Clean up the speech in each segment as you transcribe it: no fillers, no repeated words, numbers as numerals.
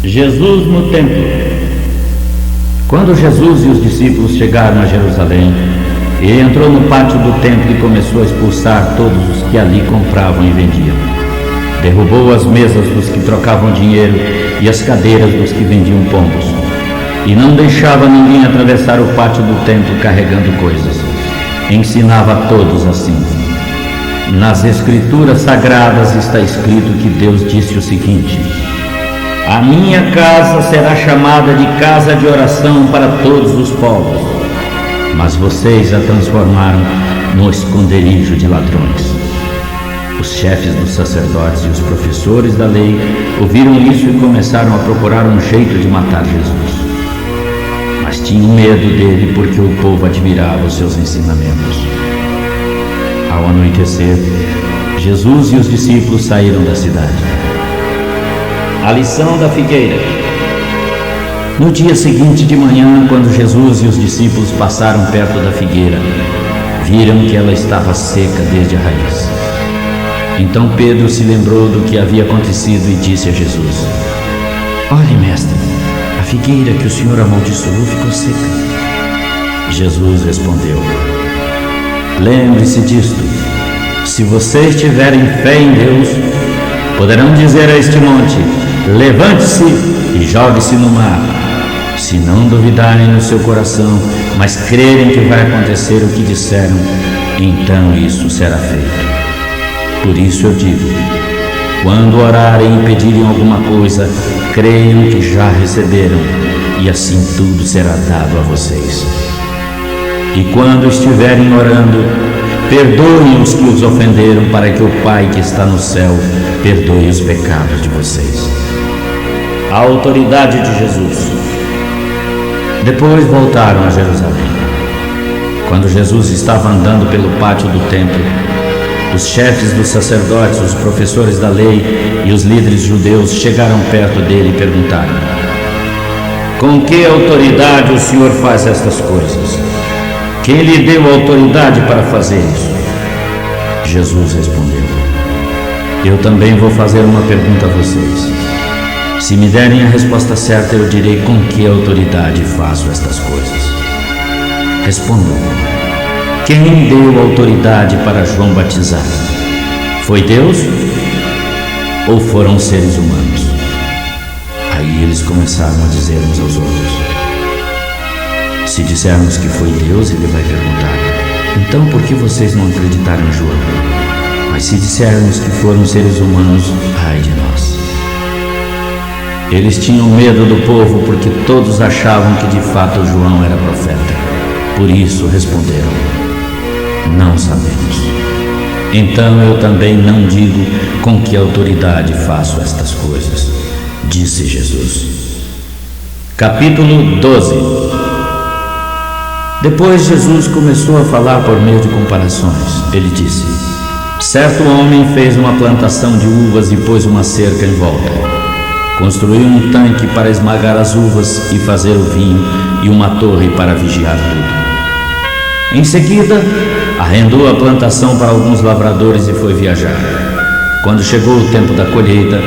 Jesus no templo. Quando Jesus e os discípulos chegaram a Jerusalém, ele entrou no pátio do templo e começou a expulsar todos os que ali compravam e vendiam. Derrubou as mesas dos que trocavam dinheiro e as cadeiras dos que vendiam pombos, e não deixava ninguém atravessar o pátio do templo carregando coisas. Ensinava a todos assim. Nas Escrituras Sagradas está escrito que Deus disse o seguinte: a minha casa será chamada de casa de oração para todos os povos, mas vocês a transformaram no esconderijo de ladrões. Os chefes dos sacerdotes e os professores da lei ouviram isso e começaram a procurar um jeito de matar Jesus. Mas tinham medo dele porque o povo admirava os seus ensinamentos. Ao anoitecer, Jesus e os discípulos saíram da cidade. A lição da figueira. No dia seguinte de manhã, quando Jesus e os discípulos passaram perto da figueira, viram que ela estava seca desde a raiz. Então Pedro se lembrou do que havia acontecido e disse a Jesus: olhe, mestre, a figueira que o Senhor amaldiçoou ficou seca. Jesus respondeu: lembre-se disto, se vocês tiverem fé em Deus, poderão dizer a este monte: levante-se e jogue-se no mar. Se não duvidarem no seu coração, mas crerem que vai acontecer o que disseram, então isso será feito. Por isso eu digo, quando orarem e pedirem alguma coisa, creiam que já receberam, e assim tudo será dado a vocês. E quando estiverem orando, perdoem os que os ofenderam, para que o Pai que está no céu perdoe os pecados de vocês. A autoridade de Jesus. Depois voltaram a Jerusalém. Quando Jesus estava andando pelo pátio do templo, os chefes dos sacerdotes, os professores da lei e os líderes judeus chegaram perto dele e perguntaram: com que autoridade o Senhor faz estas coisas? Quem lhe deu autoridade para fazer isso? Jesus respondeu: eu também vou fazer uma pergunta a vocês. Se me derem a resposta certa, eu direi com que autoridade faço estas coisas. Respondam: quem deu autoridade para João batizar? Foi Deus ou foram seres humanos? Aí eles começaram a dizer uns aos outros: se dissermos que foi Deus, ele vai perguntar: então por que vocês não acreditaram em João? Mas se dissermos que foram seres humanos, ai de nós. Eles tinham medo do povo porque todos achavam que de fato João era profeta. Por isso responderam: não sabemos. Então eu também não digo com que autoridade faço estas coisas, disse Jesus. Capítulo 12. Depois Jesus começou a falar por meio de comparações. Ele disse: certo homem fez uma plantação de uvas e pôs uma cerca em volta. Construiu um tanque para esmagar as uvas e fazer o vinho e uma torre para vigiar tudo. Em seguida, arrendou a plantação para alguns lavradores e foi viajar. Quando chegou o tempo da colheita,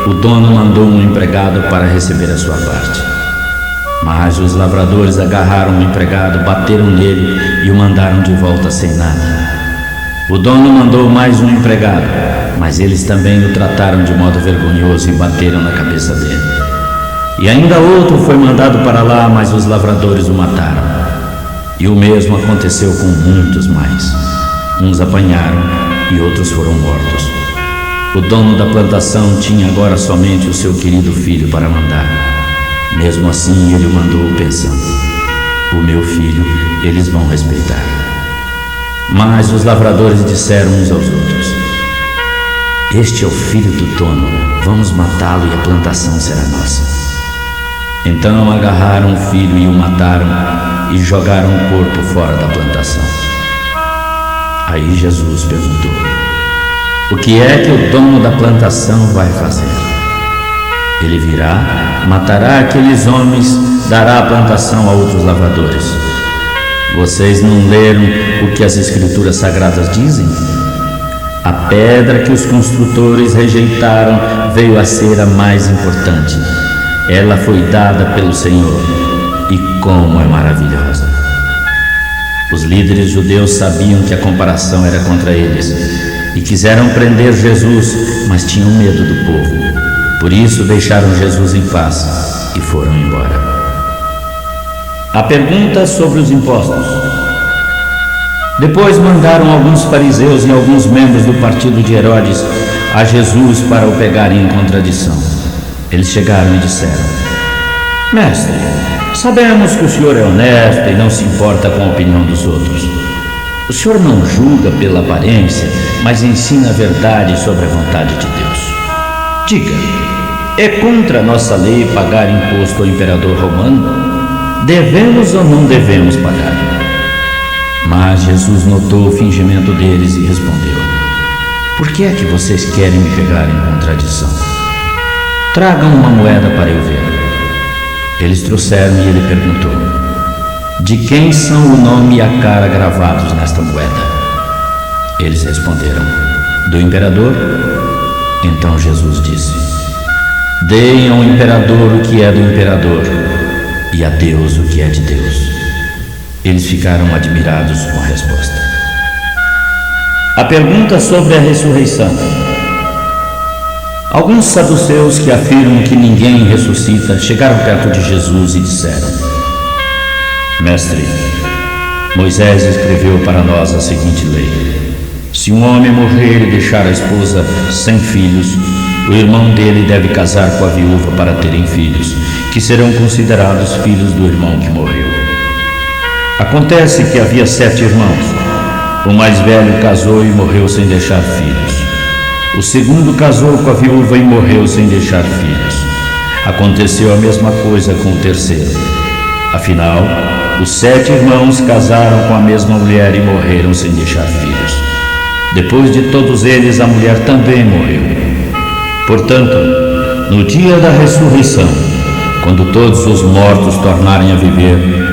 o dono mandou um empregado para receber a sua parte. Mas os lavradores agarraram o empregado, bateram nele e o mandaram de volta sem nada. O dono mandou mais um empregado, mas eles também o trataram de modo vergonhoso e bateram na cabeça dele. E ainda outro foi mandado para lá, mas os lavradores o mataram. E o mesmo aconteceu com muitos mais. Uns apanharam e outros foram mortos. O dono da plantação tinha agora somente o seu querido filho para mandar. Mesmo assim ele o mandou pensando: o meu filho eles vão respeitar. Mas os lavradores disseram uns aos outros: este é o filho do dono, vamos matá-lo e a plantação será nossa. Então agarraram o filho e o mataram e jogaram o corpo fora da plantação. Aí Jesus perguntou: o que é que o dono da plantação vai fazer? Ele virá, matará aqueles homens, dará a plantação a outros lavradores. Vocês não leram o que as Escrituras Sagradas dizem? A pedra que os construtores rejeitaram veio a ser a mais importante. Ela foi dada pelo Senhor, e como é maravilhosa. Os líderes judeus sabiam que a comparação era contra eles e quiseram prender Jesus, mas tinham medo do povo. Por isso deixaram Jesus em paz e foram embora. A pergunta sobre os impostos. Depois mandaram alguns fariseus e alguns membros do partido de Herodes a Jesus para o pegarem em contradição. Eles chegaram e disseram: Mestre, sabemos que o senhor é honesto e não se importa com a opinião dos outros. O senhor não julga pela aparência, mas ensina a verdade sobre a vontade de Deus. Diga, é contra a nossa lei pagar imposto ao imperador romano? Devemos ou não devemos pagar? Mas Jesus notou o fingimento deles e respondeu: Por que é que vocês querem me pegar em contradição? Tragam uma moeda para eu ver. Eles trouxeram e ele perguntou: De quem são o nome e a cara gravados nesta moeda? Eles responderam: Do imperador. Então Jesus disse: Deem ao imperador o que é do imperador e a Deus o que é de Deus. Eles ficaram admirados com a resposta. A pergunta sobre a ressurreição. Alguns saduceus que afirmam que ninguém ressuscita chegaram perto de Jesus e disseram: Mestre, Moisés escreveu para nós a seguinte lei: se um homem morrer e deixar a esposa sem filhos, o irmão dele deve casar com a viúva para terem filhos, que serão considerados filhos do irmão que morreu. Acontece que havia 7 irmãos. O mais velho casou e morreu sem deixar filhos. O segundo casou com a viúva e morreu sem deixar filhos. Aconteceu a mesma coisa com o terceiro. Afinal, os 7 irmãos casaram com a mesma mulher e morreram sem deixar filhos. Depois de todos eles, a mulher também morreu. Portanto, no dia da ressurreição, quando todos os mortos tornarem a viver,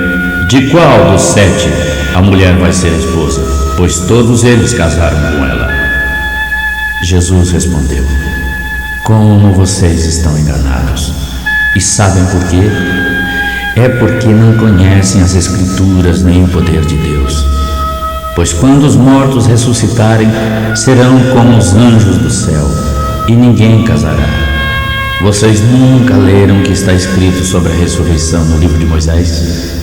de qual dos 7 a mulher vai ser esposa? Pois todos eles casaram com ela. Jesus respondeu: Como vocês estão enganados? E sabem por quê? É porque não conhecem as Escrituras nem o poder de Deus. Pois quando os mortos ressuscitarem, serão como os anjos do céu, e ninguém casará. Vocês nunca leram o que está escrito sobre a ressurreição no livro de Moisés?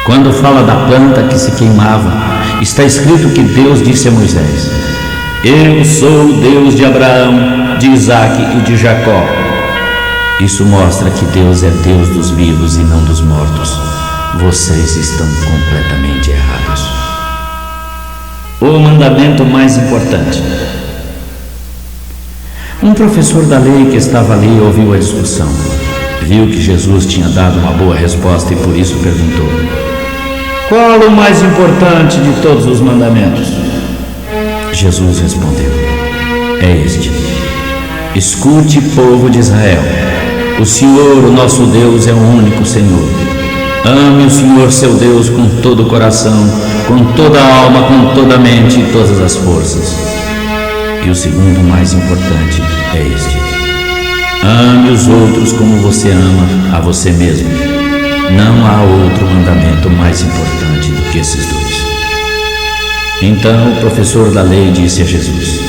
Quando fala da planta que se queimava, está escrito que Deus disse a Moisés: Eu sou o Deus de Abraão, de Isaque e de Jacó. Isso mostra que Deus é Deus dos vivos e não dos mortos. Vocês estão completamente errados. O mandamento mais importante. Um professor da lei que estava ali ouviu a discussão. Viu que Jesus tinha dado uma boa resposta e por isso perguntou: Qual o mais importante de todos os mandamentos? Jesus respondeu: É este: Escute, povo de Israel. O Senhor, o nosso Deus, é o único Senhor. Ame o Senhor seu Deus com todo o coração, com toda a alma, com toda a mente e todas as forças. E o segundo mais importante é este: Ame os outros como você ama a você mesmo. Não há outro mandamento mais importante do que esses dois. Então o professor da lei disse a Jesus: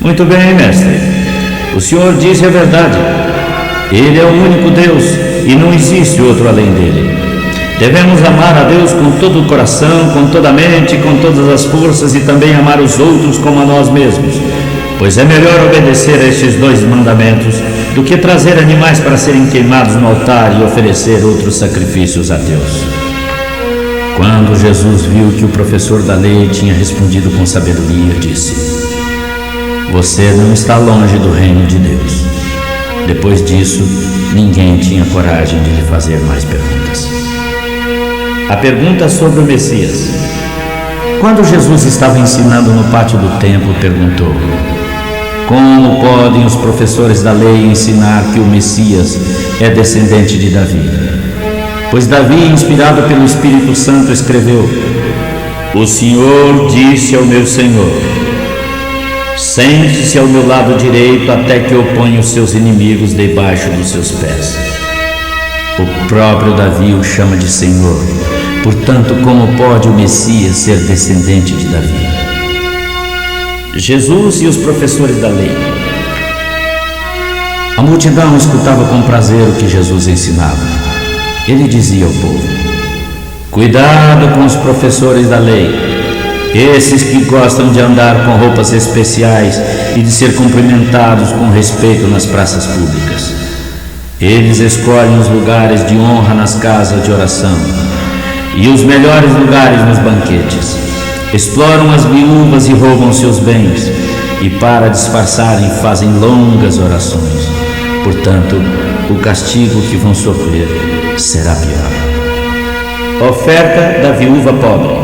Muito bem, mestre. O senhor disse a verdade. Ele é o único Deus e não existe outro além dele. Devemos amar a Deus com todo o coração, com toda a mente, com todas as forças e também amar os outros como a nós mesmos. Pois é melhor obedecer a estes 2 mandamentos do que trazer animais para serem queimados no altar e oferecer outros sacrifícios a Deus. Quando Jesus viu que o professor da lei tinha respondido com sabedoria, disse: Você não está longe do reino de Deus. Depois disso, ninguém tinha coragem de lhe fazer mais perguntas. A pergunta sobre o Messias. Quando Jesus estava ensinando no pátio do templo, perguntou: Como podem os professores da lei ensinar que o Messias é descendente de Davi? Pois Davi, inspirado pelo Espírito Santo, escreveu: O Senhor disse ao meu Senhor: Sente-se ao meu lado direito até que eu ponha os seus inimigos debaixo dos seus pés. O próprio Davi o chama de Senhor. Portanto, como pode o Messias ser descendente de Davi? Jesus e os professores da lei. A multidão escutava com prazer o que Jesus ensinava. Ele dizia ao povo: cuidado com os professores da lei, esses que gostam de andar com roupas especiais e de ser cumprimentados com respeito nas praças públicas. Eles escolhem os lugares de honra nas casas de oração e os melhores lugares nos banquetes. Exploram as viúvas e roubam seus bens, e para disfarçarem fazem longas orações. Portanto, o castigo que vão sofrer será pior. Oferta da viúva pobre.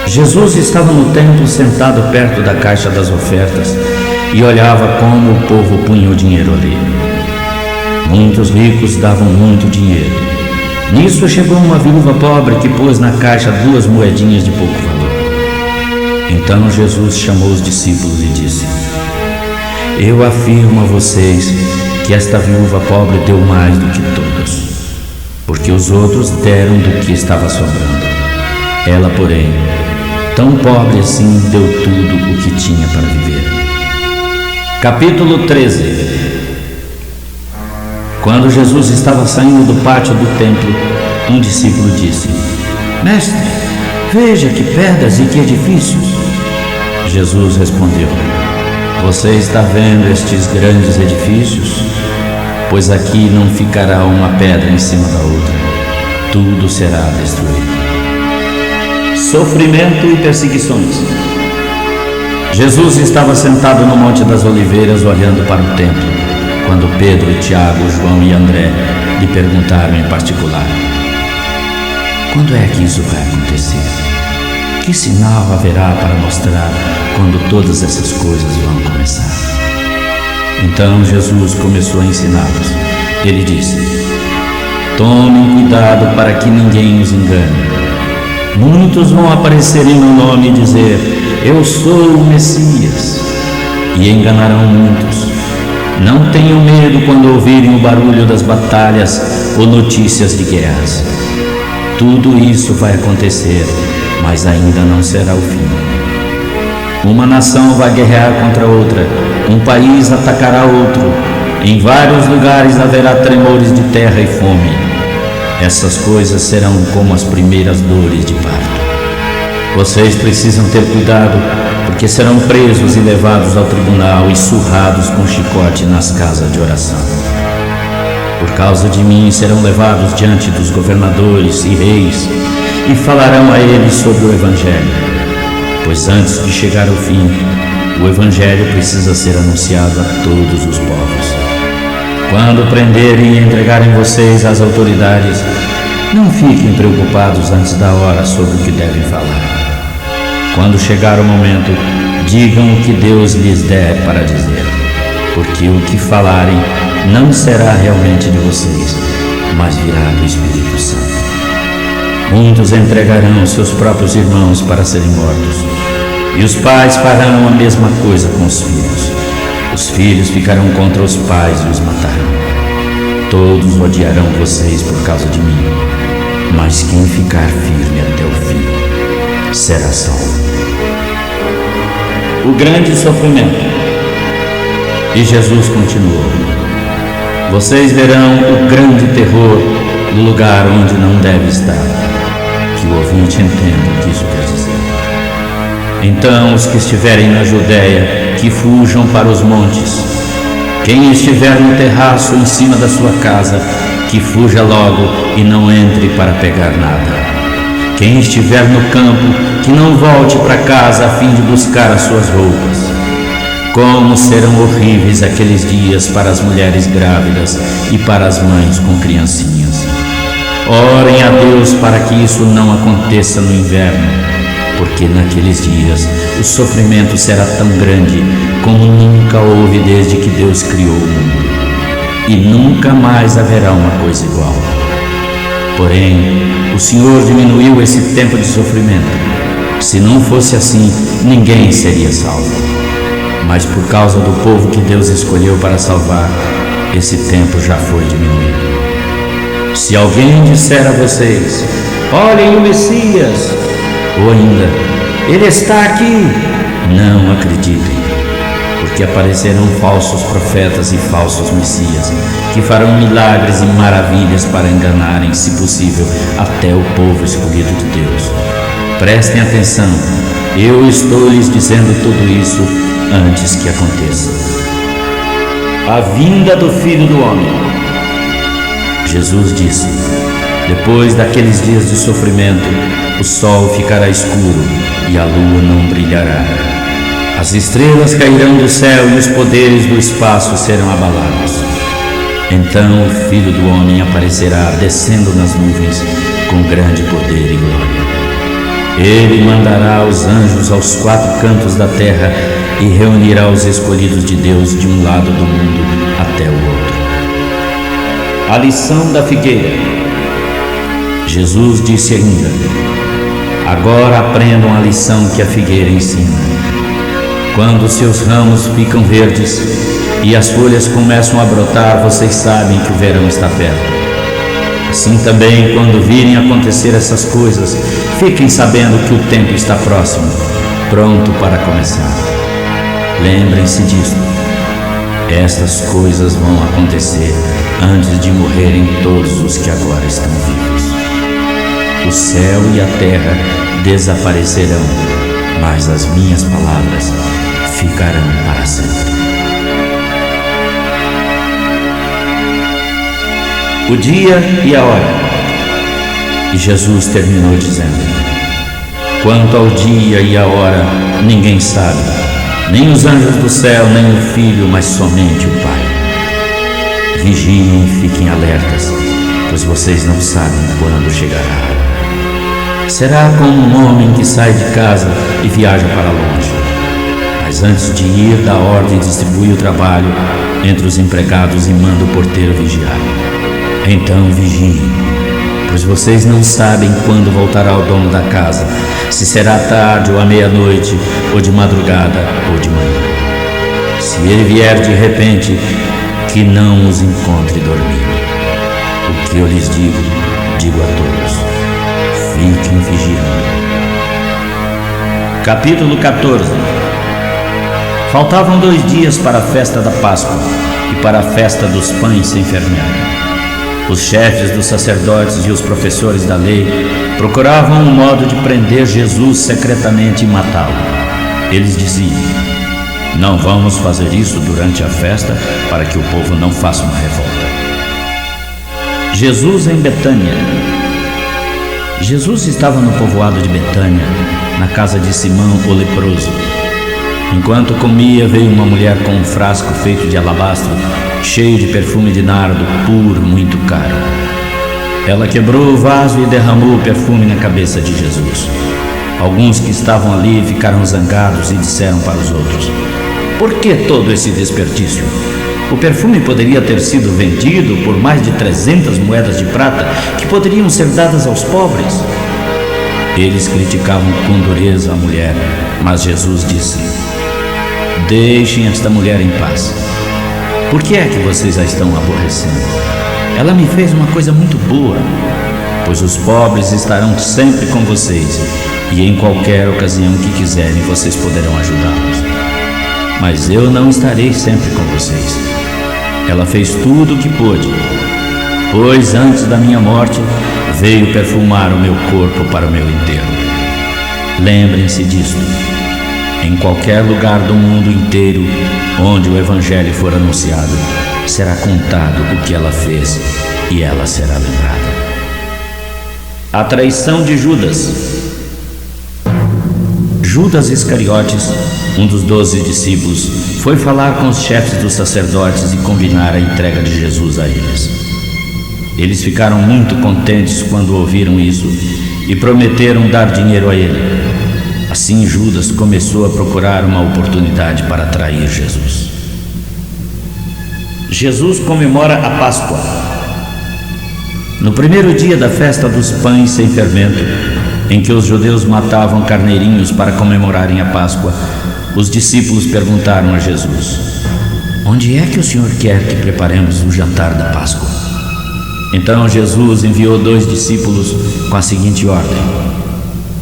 Jesus estava no templo sentado perto da caixa das ofertas e olhava como o povo punha o dinheiro ali. Muitos ricos davam muito dinheiro. Nisso chegou uma viúva pobre que pôs na caixa 2 moedinhas de pouco valor. Então Jesus chamou os discípulos e disse: eu afirmo a vocês que esta viúva pobre deu mais do que todos, porque os outros deram do que estava sobrando. Ela, porém, tão pobre assim, deu tudo o que tinha para viver. Capítulo 13. Quando Jesus estava saindo do pátio do templo, um discípulo disse: mestre, veja que pedras e que edifícios. Jesus respondeu: você está vendo estes grandes edifícios? Pois aqui não ficará uma pedra em cima da outra, tudo será destruído. Sofrimento e perseguições. Jesus estava sentado no Monte das Oliveiras olhando para o templo, quando Pedro, Tiago, João e André lhe perguntaram em particular: quando é que isso vai acontecer? Que sinal haverá para mostrar quando todas essas coisas vão começar? Então Jesus começou a ensiná-los. Ele disse: tomem cuidado para que ninguém os engane. Muitos vão aparecer em meu nome e dizer: eu sou o Messias, e enganarão muitos. Não tenham medo quando ouvirem o barulho das batalhas ou notícias de guerras. Tudo isso vai acontecer, mas ainda não será o fim. Uma nação vai guerrear contra outra, um país atacará outro, em vários lugares haverá tremores de terra e fome. Essas coisas serão como as primeiras dores de parto. Vocês precisam ter cuidado, porque serão presos e levados ao tribunal e surrados com chicote nas casas de oração. Por causa de mim serão levados diante dos governadores e reis e falarão a eles sobre o Evangelho, pois antes de chegar ao fim, o Evangelho precisa ser anunciado a todos os povos. Quando prenderem e entregarem vocês às autoridades, não fiquem preocupados antes da hora sobre o que devem falar. Quando chegar o momento, digam o que Deus lhes der para dizer, porque o que falarem não será realmente de vocês, mas virá do Espírito Santo. Muitos entregarão seus próprios irmãos para serem mortos, e os pais farão a mesma coisa com os filhos. Os filhos ficarão contra os pais e os matarão. Todos odiarão vocês por causa de mim, mas quem ficar firme até o fim será salvo. O grande sofrimento. E Jesus continuou: vocês verão o grande terror do lugar onde não deve estar. Que o ouvinte entenda o que isso quer dizer. Então os que estiverem na Judéia, que fujam para os montes. Quem estiver no terraço em cima da sua casa, que fuja logo e não entre para pegar nada. Quem estiver no campo, que não volte para casa a fim de buscar as suas roupas. Como serão horríveis aqueles dias para as mulheres grávidas e para as mães com criancinhas. Orem a Deus para que isso não aconteça no inverno, porque naqueles dias o sofrimento será tão grande como nunca houve desde que Deus criou o mundo, e nunca mais haverá uma coisa igual. Porém, o Senhor diminuiu esse tempo de sofrimento. Se não fosse assim, ninguém seria salvo. mas por causa do povo que Deus escolheu para salvar, esse tempo já foi diminuído. Se alguém disser a vocês: olhem o Messias, ou ainda: ele está aqui, não acreditem, porque aparecerão falsos profetas e falsos messias, que farão milagres e maravilhas para enganarem, se possível, até o povo escolhido de Deus. Prestem atenção, eu estou lhes dizendo tudo isso antes que aconteça. A vinda do Filho do Homem. Jesus disse: depois daqueles dias de sofrimento, o sol ficará escuro e a lua não brilhará. As estrelas cairão do céu e os poderes do espaço serão abalados. Então o Filho do Homem aparecerá descendo nas nuvens com grande poder e glória. Ele mandará os anjos aos 4 cantos da terra e reunirá os escolhidos de Deus de um lado do mundo até o outro. A lição da figueira. Jesus disse ainda: agora aprendam a lição que a figueira ensina. Quando seus ramos ficam verdes e as folhas começam a brotar, vocês sabem que o verão está perto. Assim também, quando virem acontecer essas coisas, fiquem sabendo que o tempo está próximo, pronto para começar. Lembrem-se disto: estas coisas vão acontecer antes de morrerem todos os que agora estão vivos. O céu e a terra desaparecerão, mas as minhas palavras ficarão para sempre. O dia e a hora. E Jesus terminou dizendo: quanto ao dia e a hora, ninguém sabe, nem os anjos do céu, nem o Filho, mas somente o Pai. Vigiem e fiquem alertas, pois vocês não sabem quando chegará a hora. Será como um homem que sai de casa e viaja para longe, mas antes de ir dá ordem, distribui o trabalho entre os empregados e manda o porteiro vigiar. Então vigiem, pois vocês não sabem quando voltará o dono da casa, se será à tarde ou à meia-noite, ou de madrugada ou de manhã. Se ele vier de repente, que não os encontre dormindo. O que eu lhes digo, digo a todos: fiquem vigiando. Capítulo 14. Faltavam 2 dias para a festa da Páscoa e para a festa dos pães sem fermento. Os chefes dos sacerdotes e os professores da lei procuravam um modo de prender Jesus secretamente e matá-lo. Eles diziam: não vamos fazer isso durante a festa, para que o povo não faça uma revolta. Jesus em Betânia. Jesus estava no povoado de Betânia, na casa de Simão o leproso. Enquanto comia, veio uma mulher com um frasco feito de alabastro, cheio de perfume de nardo puro, muito caro. Ela quebrou o vaso e derramou o perfume na cabeça de Jesus. Alguns que estavam ali ficaram zangados e disseram para os outros: por que todo esse desperdício? O perfume poderia ter sido vendido por mais de 300 moedas de prata, que poderiam ser dadas aos pobres. Eles criticavam com dureza a mulher, mas Jesus disse: deixem esta mulher em paz. Por que é que vocês a estão aborrecendo? Ela me fez uma coisa muito boa, pois os pobres estarão sempre com vocês, e em qualquer ocasião que quiserem vocês poderão ajudá-los. Mas eu não estarei sempre com vocês. Ela fez tudo o que pôde, pois antes da minha morte veio perfumar o meu corpo para o meu enterro. Lembrem-se disto: em qualquer lugar do mundo inteiro onde o Evangelho for anunciado, será contado o que ela fez e ela será lembrada. A traição de Judas. Judas Iscariotes, um dos 12 discípulos, foi falar com os chefes dos sacerdotes e combinar a entrega de Jesus a eles. Eles ficaram muito contentes quando ouviram isso e prometeram dar dinheiro a ele. Assim Judas começou a procurar uma oportunidade para trair Jesus. Jesus comemora a Páscoa. No primeiro dia da festa dos pães sem fermento, em que os judeus matavam carneirinhos para comemorarem a Páscoa, os discípulos perguntaram a Jesus: onde é que o Senhor quer que preparemos o jantar da Páscoa? Então Jesus enviou 2 discípulos com a seguinte ordem: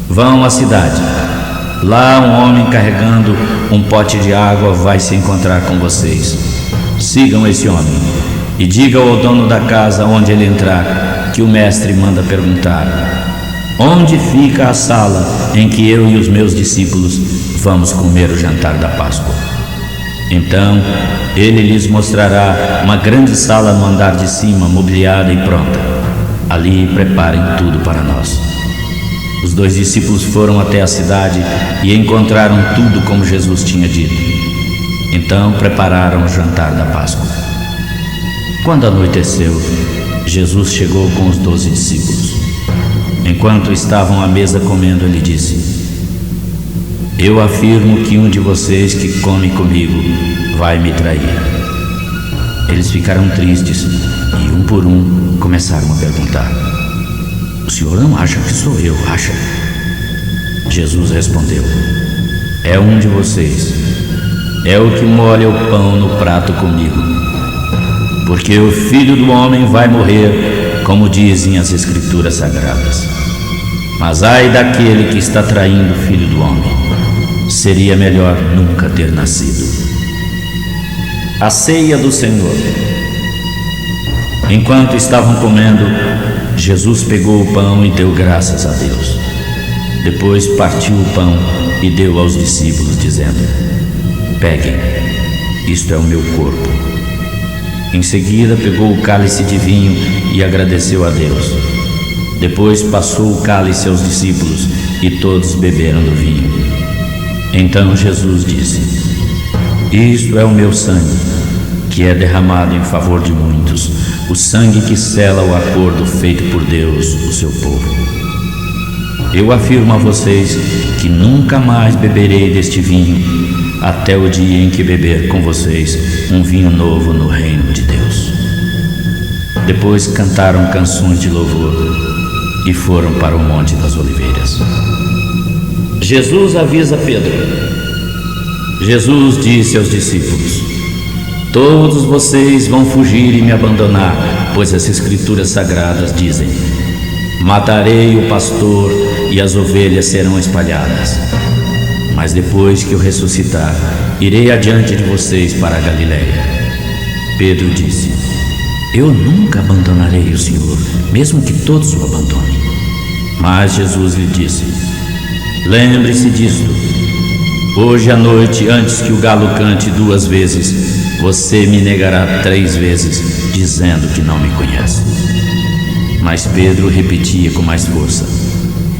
vão à cidade. Lá um homem carregando um pote de água vai se encontrar com vocês. Sigam esse homem e digam ao dono da casa onde ele entrar que o mestre manda perguntar: onde fica a sala em que eu e os meus discípulos vamos comer o jantar da Páscoa? Então ele lhes mostrará uma grande sala no andar de cima, mobiliada e pronta. Ali preparem tudo para nós. Os 2 discípulos foram até a cidade e encontraram tudo como Jesus tinha dito. Então prepararam o jantar da Páscoa. Quando anoiteceu, Jesus chegou com os 12 discípulos. Enquanto estavam à mesa comendo, ele disse: eu afirmo que um de vocês que come comigo vai me trair. Eles ficaram tristes e, um por um, começaram a perguntar: o senhor não acha que sou eu, acha? Jesus respondeu: é um de vocês, é o que molha o pão no prato comigo. Porque o Filho do Homem vai morrer, como dizem as Escrituras Sagradas. Mas ai daquele que está traindo o Filho do Homem. Seria melhor nunca ter nascido. A ceia do Senhor. Enquanto estavam comendo, Jesus pegou o pão e deu graças a Deus. Depois partiu o pão e deu aos discípulos, dizendo: peguem, isto é o meu corpo. Em seguida pegou o cálice de vinho e agradeceu a Deus. Depois passou o cálice aos discípulos e todos beberam do vinho. Então Jesus disse: isto é o meu sangue, que é derramado em favor de muitos, o sangue que sela o acordo feito por Deus, o seu povo. Eu afirmo a vocês que nunca mais beberei deste vinho, até o dia em que beber com vocês um vinho novo no reino de Deus. Depois cantaram canções de louvor e foram para o Monte das Oliveiras. Jesus avisa Pedro. Jesus disse aos discípulos: todos vocês vão fugir e me abandonar, pois as Escrituras Sagradas dizem: matarei o pastor e as ovelhas serão espalhadas. Mas depois que eu ressuscitar, irei adiante de vocês para a Galiléia. Pedro disse: eu nunca abandonarei o Senhor, mesmo que todos o abandonem. Mas Jesus lhe disse: lembre-se disto: hoje à noite, antes que o galo cante 2 vezes, você me negará 3 vezes, dizendo que não me conhece. Mas Pedro repetia com mais força: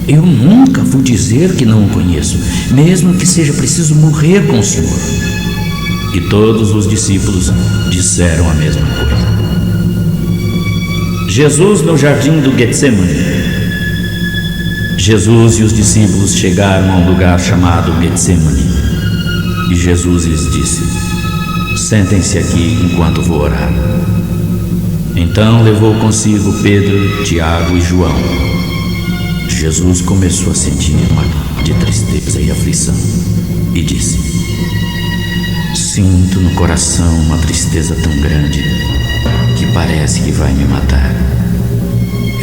eu nunca vou dizer que não o conheço, mesmo que seja preciso morrer com o Senhor. E todos os discípulos disseram a mesma coisa. Jesus no jardim do Getsemane. Jesus e os discípulos chegaram a um lugar chamado Getsemane. E Jesus lhes disse: sentem-se aqui enquanto vou orar. Então levou consigo Pedro, Tiago e João. Jesus começou a sentir uma de tristeza e aflição e disse: sinto no coração uma tristeza tão grande que parece que vai me matar.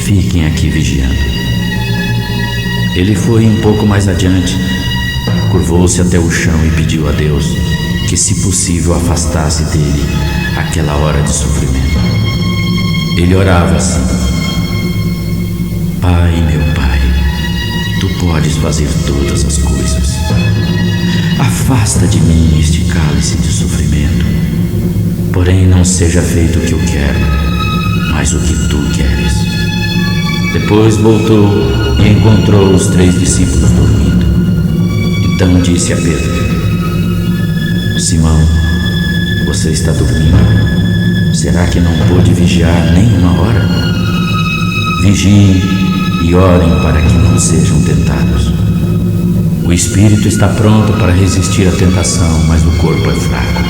Fiquem aqui vigiando. Ele foi um pouco mais adiante, curvou-se até o chão e pediu a Deus que, se possível, afastasse dele aquela hora de sofrimento. Ele orava assim: Pai, meu Pai, Tu podes fazer todas as coisas. Afasta de mim este cálice de sofrimento, porém não seja feito o que eu quero, mas o que Tu queres. Depois voltou e encontrou os 3 discípulos dormindo. Então disse a Pedro: Simão, você está dormindo? Será que não pôde vigiar nem uma hora? Vigiem e orem para que não sejam tentados. O espírito está pronto para resistir à tentação, mas o corpo é fraco.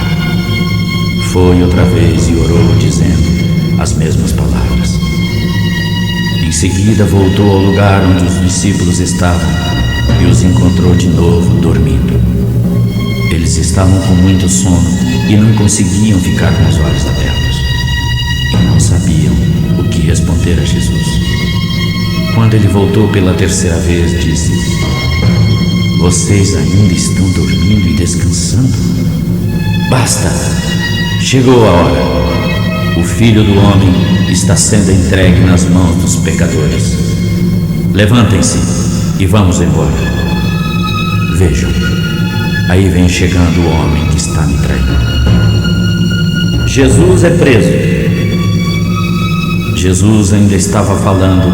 Foi outra vez e orou, dizendo as mesmas palavras. Em seguida voltou ao lugar onde os discípulos estavam e os encontrou de novo dormindo. Eles estavam com muito sono e não conseguiam ficar com os olhos abertos. E não sabiam o que responder a Jesus. Quando ele voltou pela terceira vez, disse: Vocês ainda estão dormindo e descansando? Basta! Chegou a hora. O Filho do Homem está sendo entregue nas mãos dos pecadores. Levantem-se e vamos embora. Vejam, aí vem chegando o homem que está me traindo. Jesus é preso. Jesus ainda estava falando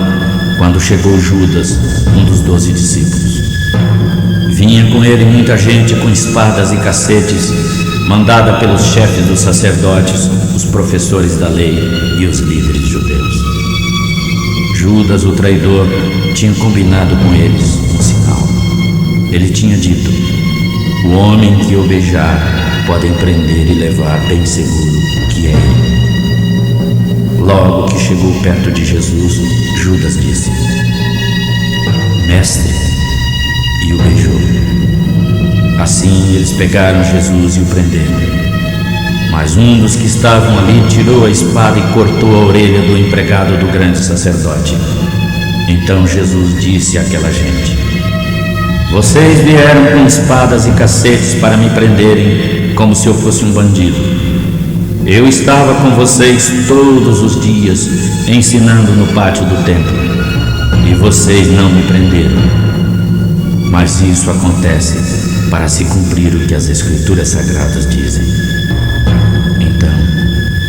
quando chegou Judas, um dos 12 discípulos. Vinha com ele muita gente com espadas e cacetes, mandada pelos chefes dos sacerdotes, os professores da lei e os líderes judeus. Judas, o traidor, tinha combinado com eles um sinal. Ele tinha dito: o homem que eu beijar podem prender e levar bem seguro que é ele. Logo que chegou perto de Jesus, Judas disse: Mestre, e o beijou. Assim eles pegaram Jesus e o prenderam. Mas um dos que estavam ali tirou a espada e cortou a orelha do empregado do grande sacerdote. Então Jesus disse àquela gente: Vocês vieram com espadas e cacetes para me prenderem como se eu fosse um bandido. Eu estava com vocês todos os dias ensinando no pátio do templo e vocês não me prenderam. Mas isso acontece para se cumprir o que as Escrituras Sagradas dizem. Então,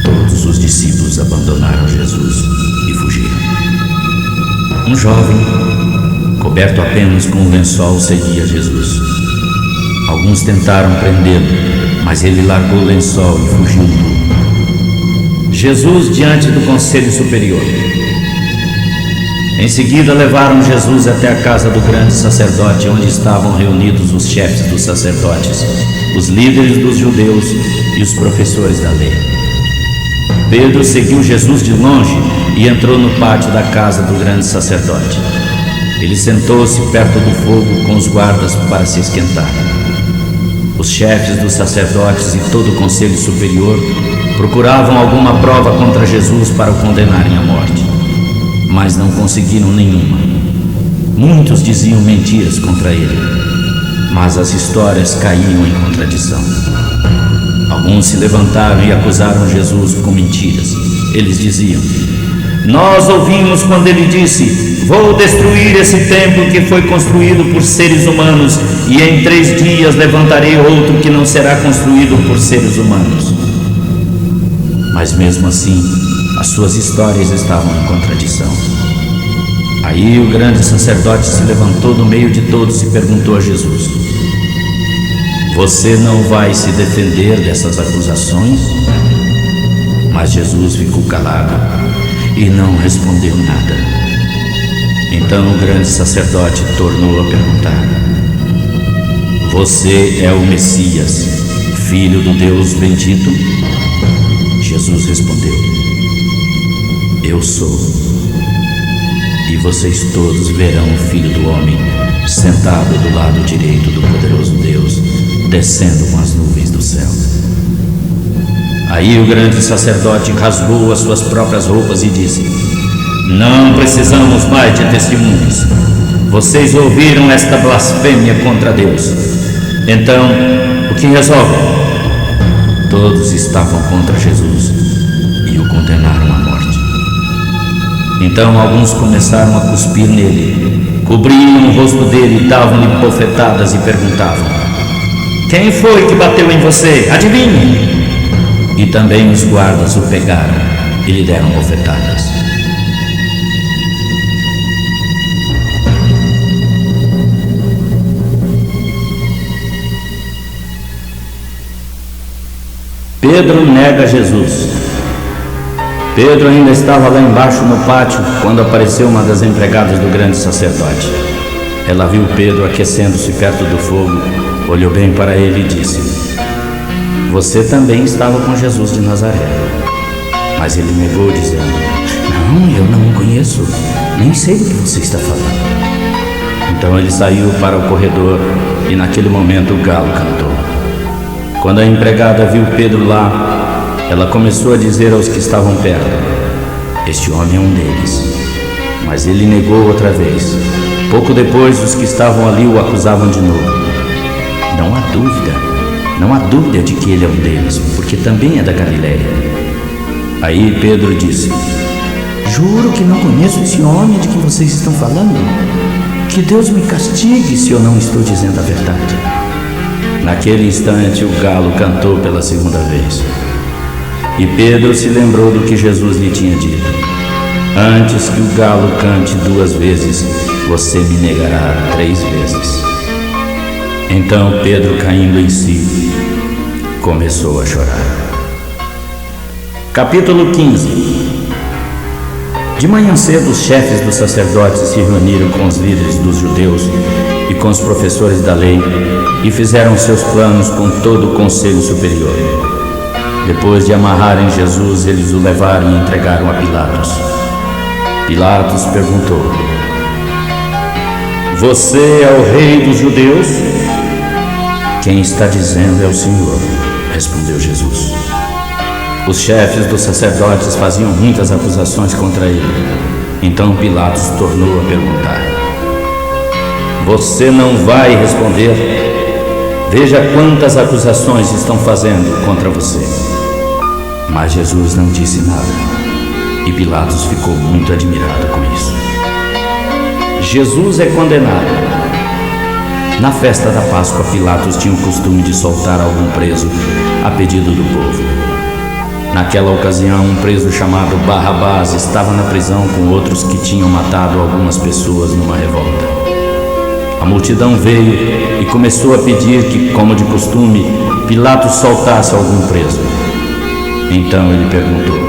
todos os discípulos abandonaram Jesus e fugiram. Um jovem, coberto apenas com um lençol, seguia Jesus. Alguns tentaram prendê-lo, mas ele largou o lençol e fugiu nu. Jesus diante do Conselho Superior. Em seguida levaram Jesus até a casa do grande sacerdote, onde estavam reunidos os chefes dos sacerdotes, os líderes dos judeus e os professores da lei. Pedro seguiu Jesus de longe e entrou no pátio da casa do grande sacerdote. Ele sentou-se perto do fogo com os guardas para se esquentar. Os chefes dos sacerdotes e todo o conselho superior procuravam alguma prova contra Jesus para o condenarem à morte, mas não conseguiram nenhuma. Muitos diziam mentiras contra ele, mas as histórias caíam em contradição. Alguns se levantaram e acusaram Jesus com mentiras. Eles diziam: Nós ouvimos quando ele disse: Vou destruir esse templo que foi construído por seres humanos, e em 3 dias levantarei outro que não será construído por seres humanos. Mas mesmo assim, as suas histórias estavam em contradição. Aí o grande sacerdote se levantou no meio de todos e perguntou a Jesus: Você não vai se defender dessas acusações? Mas Jesus ficou calado e não respondeu nada. Então o grande sacerdote tornou a perguntar: Você é o Messias, filho do Deus bendito? Jesus respondeu: Eu sou. E vocês todos verão o Filho do Homem sentado do lado direito do poderoso Deus, descendo com as nuvens do céu. Aí o grande sacerdote rasgou as suas próprias roupas e disse: Não precisamos mais de testemunhas. Vocês ouviram esta blasfêmia contra Deus. Então, o que resolvem? Todos estavam contra Jesus e o condenaram à morte. Então alguns começaram a cuspir nele, cobriam o rosto dele e davam-lhe bofetadas e perguntavam: Quem foi que bateu em você? Adivinhe! E também os guardas o pegaram e lhe deram bofetadas. Pedro nega Jesus. Pedro ainda estava lá embaixo no pátio quando apareceu uma das empregadas do grande sacerdote. Ela viu Pedro aquecendo-se perto do fogo, olhou bem para ele e disse: Você também estava com Jesus de Nazaré. Mas ele negou, dizendo: Não, eu não o conheço, nem sei do que você está falando. Então ele saiu para o corredor e naquele momento o galo cantou. Quando a empregada viu Pedro lá, ela começou a dizer aos que estavam perto: "Este homem é um deles." Mas ele negou outra vez. Pouco depois, os que estavam ali o acusavam de novo. Não há dúvida de que ele é um deles, porque também é da Galileia. Aí Pedro disse: "Juro que não conheço esse homem de que vocês estão falando. Que Deus me castigue se eu não estou dizendo a verdade." Naquele instante, o galo cantou pela segunda vez. E Pedro se lembrou do que Jesus lhe tinha dito: "Antes que o galo cante 2 vezes, você me negará 3 vezes." Então Pedro, caindo em si, começou a chorar. Capítulo 15. De manhã cedo, os chefes dos sacerdotes se reuniram com os líderes dos judeus e com os professores da lei e fizeram seus planos com todo o conselho superior. Depois de amarrarem Jesus, eles o levaram e entregaram a Pilatos. Pilatos perguntou: "Você é o rei dos judeus?" "Quem está dizendo é o Senhor", respondeu Jesus. Os chefes dos sacerdotes faziam muitas acusações contra ele. Então Pilatos tornou a perguntar: "Você não vai responder? Veja quantas acusações estão fazendo contra você." Mas Jesus não disse nada, e Pilatos ficou muito admirado com isso. Jesus é condenado. Na festa da Páscoa, Pilatos tinha o costume de soltar algum preso a pedido do povo. Naquela ocasião, um preso chamado Barrabás estava na prisão com outros que tinham matado algumas pessoas numa revolta. A multidão veio e começou a pedir que, como de costume, Pilatos soltasse algum preso. Então ele perguntou: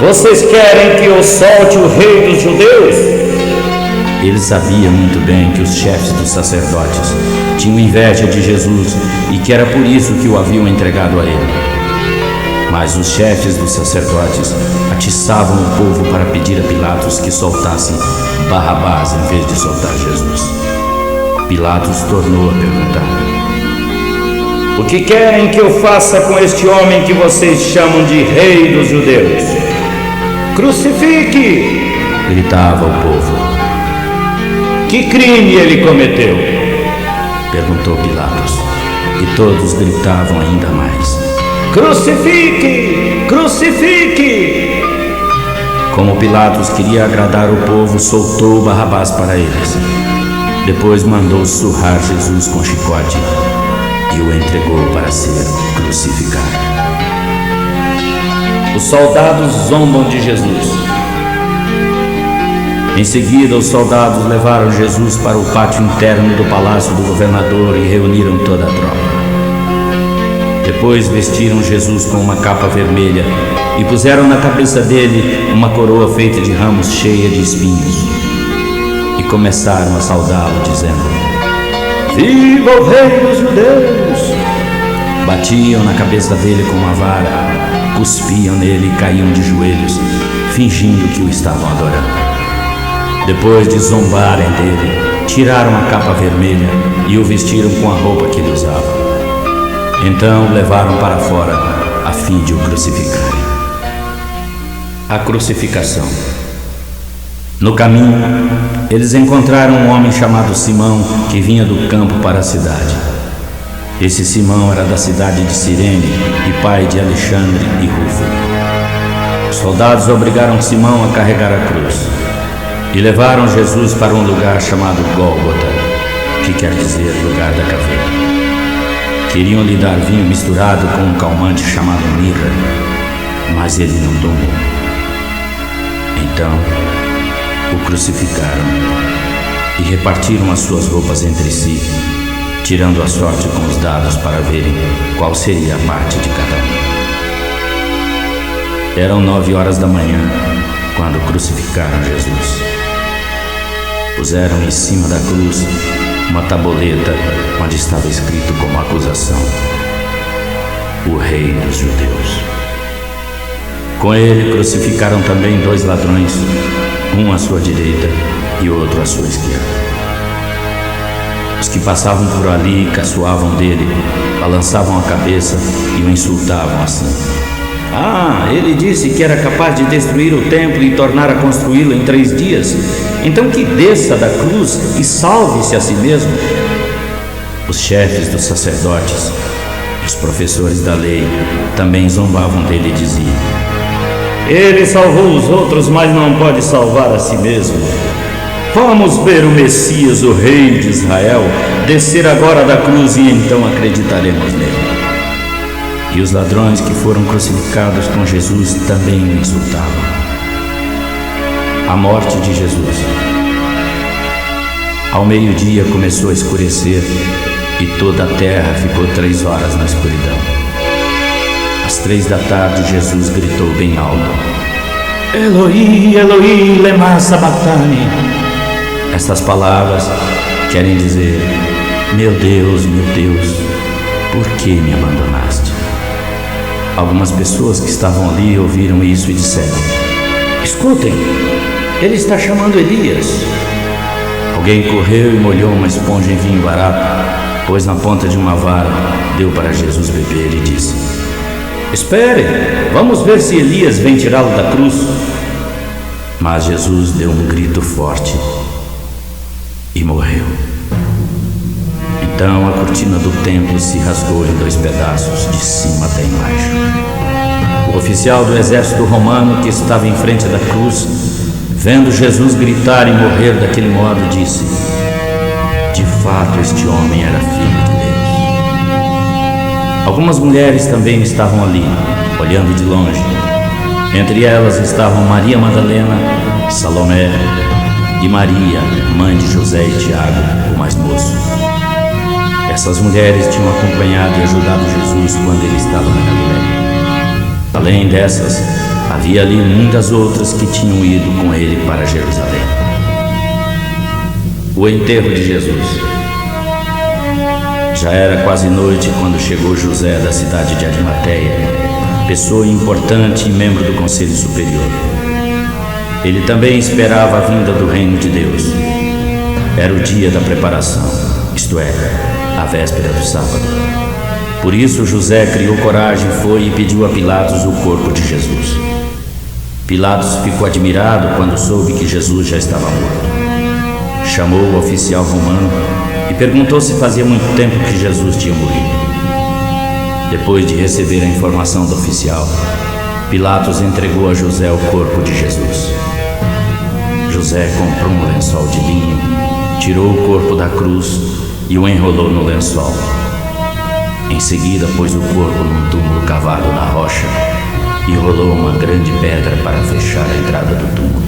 "Vocês querem que eu solte o rei dos judeus?" Ele sabia muito bem que os chefes dos sacerdotes tinham inveja de Jesus e que era por isso que o haviam entregado a ele. Mas os chefes dos sacerdotes atiçavam o povo para pedir a Pilatos que soltasse Barrabás em vez de soltar Jesus. Pilatos tornou a perguntar: "O que querem que eu faça com este homem que vocês chamam de rei dos judeus?" "Crucifique!" gritava o povo. "Que crime ele cometeu?" perguntou Pilatos. E todos gritavam ainda mais: "Crucifique! Crucifique!" Como Pilatos queria agradar o povo, soltou Barrabás para eles. Depois mandou surrar Jesus com chicote e o entregou para ser crucificado. Os soldados zombam de Jesus. Em seguida, os soldados levaram Jesus para o pátio interno do palácio do governador e reuniram toda a tropa. Depois vestiram Jesus com uma capa vermelha e puseram na cabeça dele uma coroa feita de ramos cheia de espinhos. E começaram a saudá-lo, dizendo: "Viva o rei dos judeus!" Batiam na cabeça dele com uma vara, cuspiam nele e caíam de joelhos, fingindo que o estavam adorando. Depois de zombarem dele, tiraram a capa vermelha e o vestiram com a roupa que ele usava. Então o levaram para fora a fim de o crucificarem. A crucificação. No caminho, eles encontraram um homem chamado Simão que vinha do campo para a cidade. Esse Simão era da cidade de Cirene e pai de Alexandre e Rufo. Os soldados obrigaram Simão a carregar a cruz e levaram Jesus para um lugar chamado Gólgota, que quer dizer lugar da caveira. Queriam lhe dar vinho misturado com um calmante chamado mirra, mas ele não tomou. Então o crucificaram e repartiram as suas roupas entre si, tirando a sorte com os dados para verem qual seria a parte de cada um. Eram 9 horas da manhã quando crucificaram Jesus. Puseram em cima da cruz uma tabuleta onde estava escrito como acusação: "O Rei dos Judeus." Com ele crucificaram também 2 ladrões, um à sua direita e outro à sua esquerda. Os que passavam por ali caçoavam dele, balançavam a cabeça e o insultavam assim: "Ah, ele disse que era capaz de destruir o templo e tornar a construí-lo em 3 dias. Então que desça da cruz e salve-se a si mesmo." Os chefes dos sacerdotes e os professores da lei também zombavam dele e diziam: "Ele salvou os outros, mas não pode salvar a si mesmo. Vamos ver o Messias, o Rei de Israel, descer agora da cruz e então acreditaremos nele." E os ladrões que foram crucificados com Jesus também o insultavam. A morte de Jesus. Ao meio-dia começou a escurecer e toda a terra ficou 3 horas na escuridão. Às 3 da tarde, Jesus gritou bem alto: "Eloi, Eloi, lema sabachthani." Estas palavras querem dizer: meu Deus, por que me abandonaste?" Algumas pessoas que estavam ali ouviram isso e disseram: "Escutem, ele está chamando Elias." Alguém correu e molhou uma esponja em vinho barato, pôs na ponta de uma vara, deu para Jesus beber e disse: "Espere, vamos ver se Elias vem tirá-lo da cruz." Mas Jesus deu um grito forte e morreu. Então a cortina do templo se rasgou em 2 pedaços, de cima até embaixo. O oficial do exército romano que estava em frente da cruz, vendo Jesus gritar e morrer daquele modo, disse: "De fato este homem era filho de Deus." Algumas mulheres também estavam ali, olhando de longe. Entre elas estavam Maria Madalena, Salomé e Maria, mãe de José e Tiago, o mais moço. Essas mulheres tinham acompanhado e ajudado Jesus quando ele estava na Galileia. Além dessas, havia ali muitas outras que tinham ido com ele para Jerusalém. O enterro de Jesus. Já era quase noite quando chegou José da cidade de Arimateia, pessoa importante e membro do Conselho Superior. Ele também esperava a vinda do reino de Deus. Era o dia da preparação, isto é, a véspera do sábado. Por isso José criou coragem, foi e pediu a Pilatos o corpo de Jesus. Pilatos ficou admirado quando soube que Jesus já estava morto. Chamou o oficial romano e perguntou se fazia muito tempo que Jesus tinha morrido. Depois de receber a informação do oficial, Pilatos entregou a José o corpo de Jesus. José comprou um lençol de linho, tirou o corpo da cruz e o enrolou no lençol. Em seguida, pôs o corpo num túmulo cavado na rocha e rolou uma grande pedra para fechar a entrada do túmulo.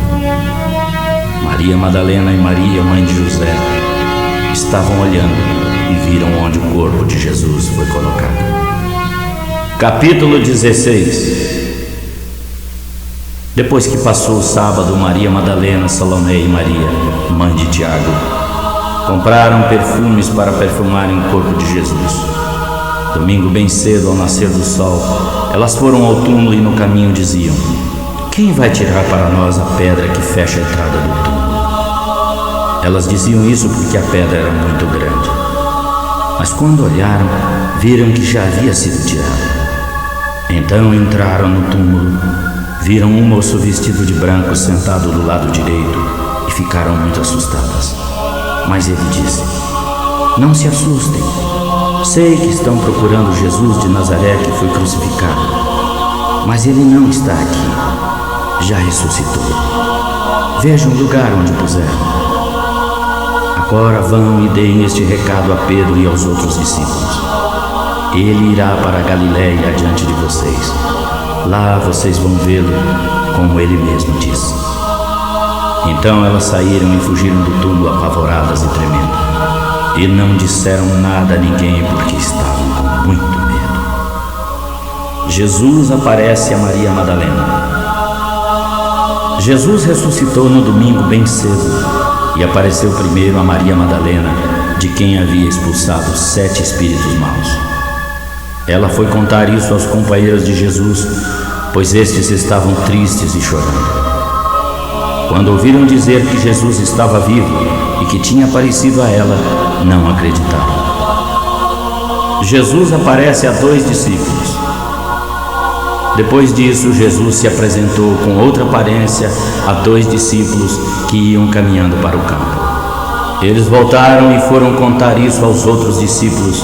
Maria Madalena e Maria, mãe de José, estavam olhando e viram onde o corpo de Jesus foi colocado. Capítulo 16. Depois que passou o sábado, Maria Madalena, Salomé e Maria, mãe de Tiago, compraram perfumes para perfumarem o corpo de Jesus. Domingo bem cedo, ao nascer do sol, elas foram ao túmulo e no caminho diziam: "Quem vai tirar para nós a pedra que fecha a entrada do túmulo?" Elas diziam isso porque a pedra era muito grande. Mas quando olharam, viram que já havia sido tirada. Então entraram no túmulo, viram um moço vestido de branco sentado do lado direito e ficaram muito assustadas. Mas ele disse: "Não se assustem. Sei que estão procurando Jesus de Nazaré que foi crucificado. Mas ele não está aqui. Já ressuscitou. Vejam o lugar onde o puseram. Agora vão e deem este recado a Pedro e aos outros discípulos. Ele irá para a Galileia adiante de vocês. Lá vocês vão vê-lo, como ele mesmo disse." Então elas saíram e fugiram do túmulo apavoradas e tremendo. E não disseram nada a ninguém porque estavam com muito medo. Jesus aparece a Maria Madalena. Jesus ressuscitou no domingo bem cedo e apareceu primeiro a Maria Madalena, de quem havia expulsado 7 espíritos maus. Ela foi contar isso aos companheiros de Jesus, pois estes estavam tristes e chorando. Quando ouviram dizer que Jesus estava vivo e que tinha aparecido a ela, não acreditaram. Jesus aparece a 2 discípulos. Depois disso, Jesus se apresentou com outra aparência a 2 discípulos que iam caminhando para o campo. Eles voltaram e foram contar isso aos outros discípulos,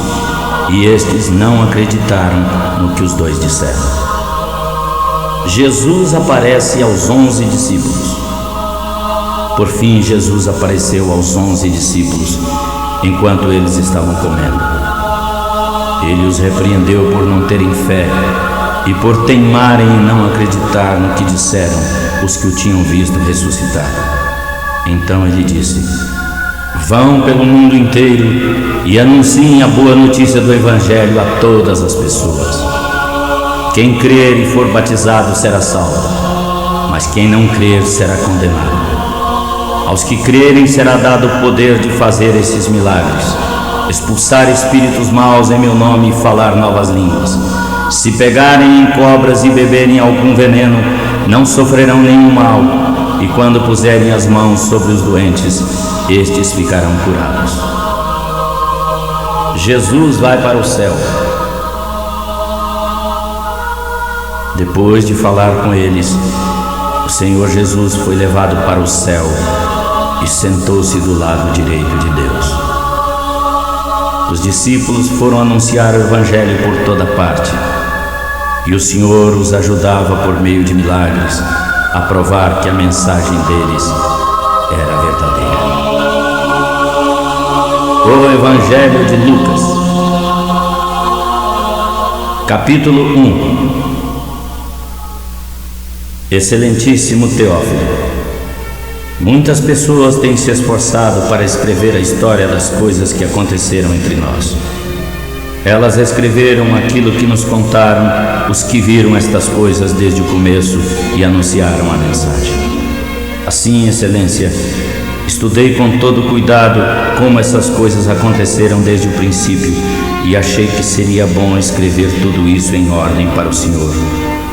e estes não acreditaram no que os 2 disseram. Jesus aparece aos 11 discípulos. Por fim, Jesus apareceu aos 11 discípulos, enquanto eles estavam comendo. Ele os repreendeu por não terem fé e por teimarem em não acreditar no que disseram os que o tinham visto ressuscitar. Então ele disse: vão pelo mundo inteiro e anunciem a boa notícia do Evangelho a todas as pessoas. Quem crer e for batizado será salvo, mas quem não crer será condenado. Aos que crerem será dado o poder de fazer esses milagres: expulsar espíritos maus em meu nome e falar novas línguas. Se pegarem em cobras e beberem algum veneno, não sofrerão nenhum mal, e quando puserem as mãos sobre os doentes, estes ficarão curados. Jesus vai para o céu. Depois de falar com eles, o Senhor Jesus foi levado para o céu e sentou-se do lado direito de Deus. Os discípulos foram anunciar o Evangelho por toda parte, e o Senhor os ajudava por meio de milagres a provar que a mensagem deles era verdadeira. O Evangelho de Lucas, capítulo 1. Excelentíssimo Teófilo, muitas pessoas têm se esforçado para escrever a história das coisas que aconteceram entre nós. Elas escreveram aquilo que nos contaram os que viram estas coisas desde o começo e anunciaram a mensagem. Assim, Excelência, estudei com todo cuidado como essas coisas aconteceram desde o princípio e achei que seria bom escrever tudo isso em ordem para o Senhor,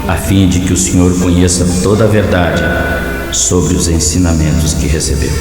a fim de que o Senhor conheça toda a verdade sobre os ensinamentos que recebeu.